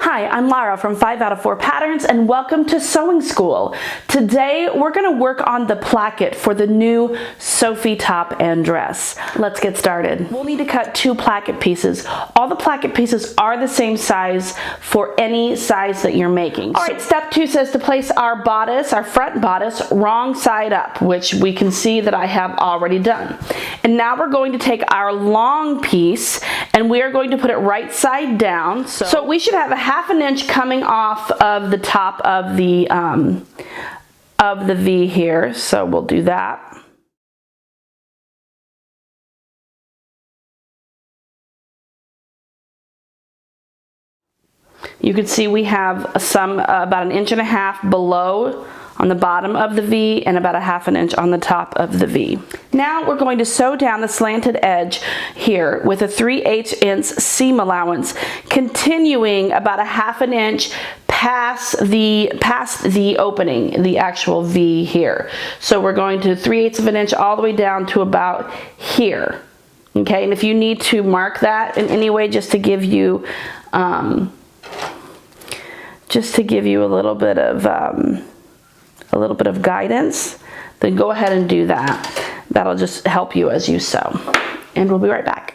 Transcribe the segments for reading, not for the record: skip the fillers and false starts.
Hi, I'm Lara from 5 out of 4 Patterns and welcome to Sewing School. Today we're going to work on the placket for the new Sophie Top and Dress. Let's get started. We'll need to cut 2 placket pieces. All the placket pieces are the same size for any size that you're making. Alright, step 2 says to place our bodice, our front bodice, wrong side up, which we can see that I have already done. And now we're going to take our long piece and we are going to put it right side down. So we should have a half an inch coming off of the top of the V here. So we'll do that. You can see we have some about 1.5 inches below on the bottom of the V and about 1/2 inch on the top of the V. Now we're going to sew down the slanted edge here with a 3/8 inch seam allowance, continuing about 1/2 inch past the opening, the actual V here. So we're going to 3/8 of an inch all the way down to about here. Okay, and if you need to mark that in any way just to give you a little bit of guidance, then go ahead and do that. That'll just help you as you sew. And we'll be right back.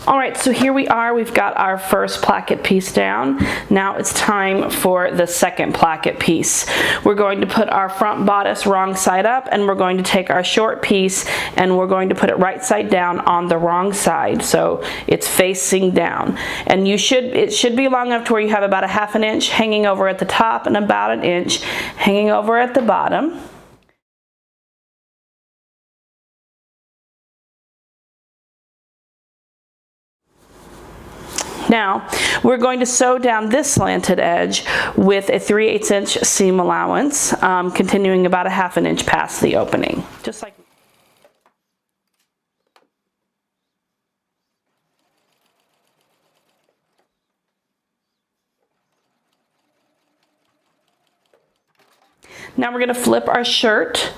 Alright, so here we are. We've got our first placket piece down. Now it's time for the second placket piece. We're going to put our front bodice wrong side up and we're going to take our short piece and we're going to put it right side down on the wrong side, so it's facing down. And it should be long enough to where you have about 1/2 inch hanging over at the top and about 1 inch hanging over at the bottom. Now, we're going to sew down this slanted edge with a 3/8 inch seam allowance, continuing about 1/2 inch past the opening. Just like now we're going to flip our shirt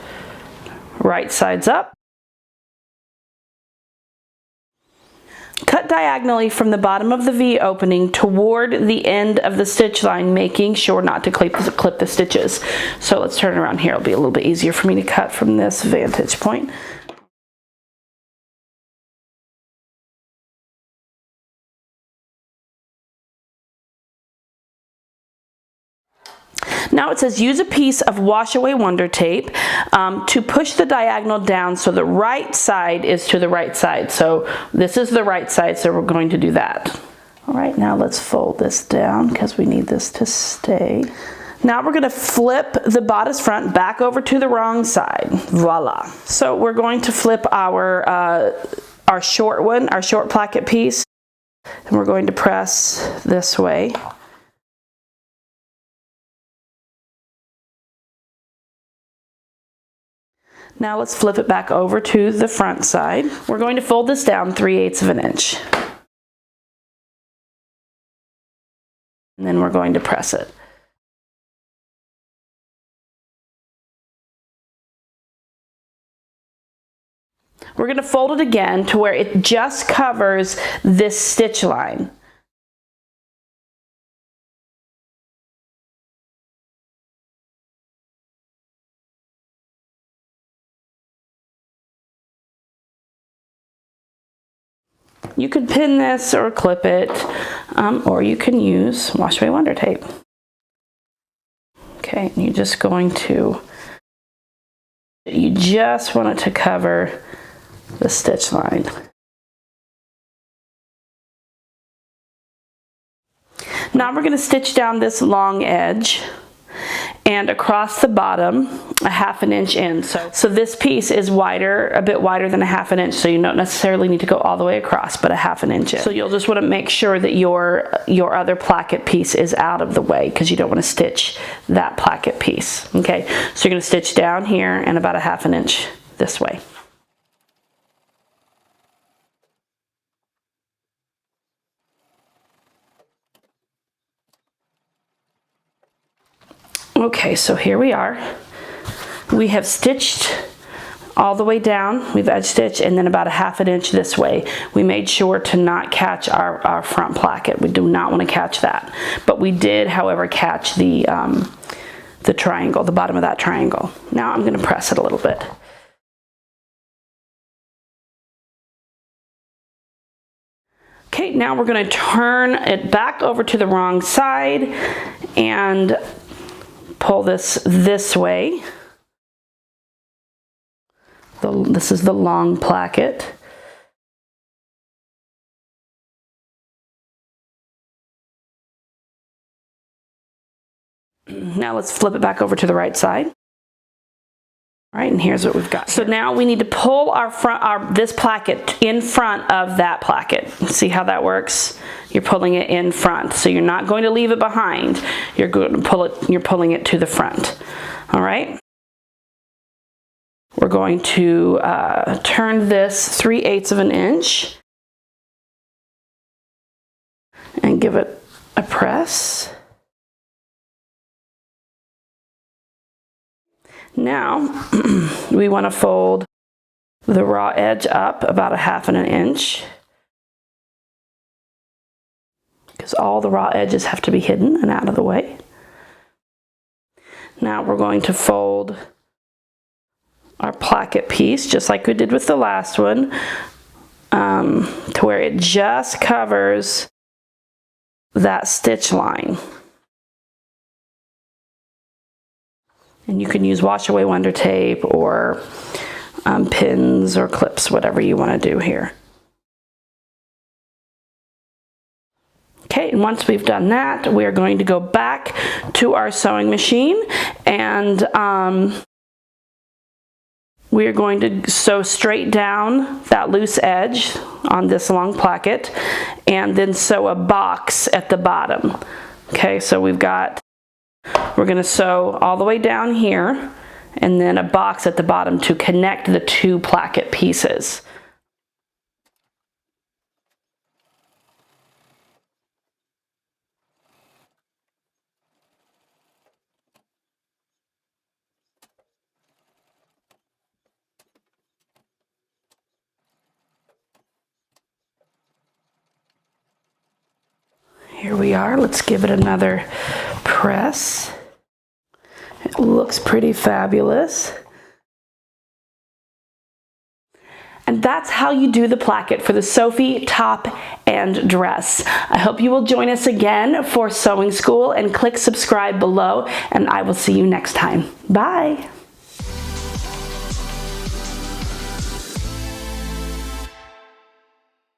right sides up. Cut diagonally from the bottom of the V opening toward the end of the stitch line, making sure not to clip the stitches. So let's turn around here. It'll be a little bit easier for me to cut from this vantage point. Now it says use a piece of wash away wonder tape to push the diagonal down so the right side is to the right side. So this is the right side, so we're going to do that. All right, now let's fold this down because we need this to stay. Now we're going to flip the bodice front back over to the wrong side. Voila. So we're going to flip our short placket piece, and we're going to press this way. Now let's flip it back over to the front side. We're going to fold this down 3/8 of an inch. And then we're going to press it. We're going to fold it again to where it just covers this stitch line. You could pin this or clip it, or you can use wash away wonder tape. Okay, and you're just going to, you just want it to cover the stitch line. Now we're going to stitch down this long edge and across the bottom 1/2 inch in. So this piece is wider, a bit wider than 1/2 inch, so you don't necessarily need to go all the way across, but 1/2 inch in. So you'll just want to make sure that your other placket piece is out of the way because you don't want to stitch that placket piece. Okay, so you're going to stitch down here and about 1/2 inch this way. Okay, so here we are. We have stitched all the way down. We've edge stitched and then about a 1/2 inch this way. We made sure to not catch our front placket. We do not want to catch that. But we did, however, catch the triangle, the bottom of that triangle. Now I'm going to press it a little bit. Okay, now we're going to turn it back over to the wrong side and pull this way. This is the long placket. Now let's flip it back over to the right side. All right, and here's what we've got. So now we need to pull this placket in front of that placket. See how that works? You're pulling it in front. So you're not going to leave it behind. You're going to pull it, you're pulling it to the front. All right? We're going to turn this 3/8 of an inch and give it a press. Now, we want to fold the raw edge up about a 1/2 inch because all the raw edges have to be hidden and out of the way. Now we're going to fold our placket piece just like we did with the last one to where it just covers that stitch line. And you can use wash away wonder tape or pins or clips, whatever you want to do here. Okay, and once we've done that, we're going to go back to our sewing machine and we're going to sew straight down that loose edge on this long placket and then sew a box at the bottom. Okay, so we're going to sew all the way down here and then a box at the bottom to connect the two placket pieces. Here we are. Let's give it another press. It looks pretty fabulous. And that's how you do the placket for the Sophie Top and Dress. I hope you will join us again for sewing school and click subscribe below, and I will see you next time. Bye.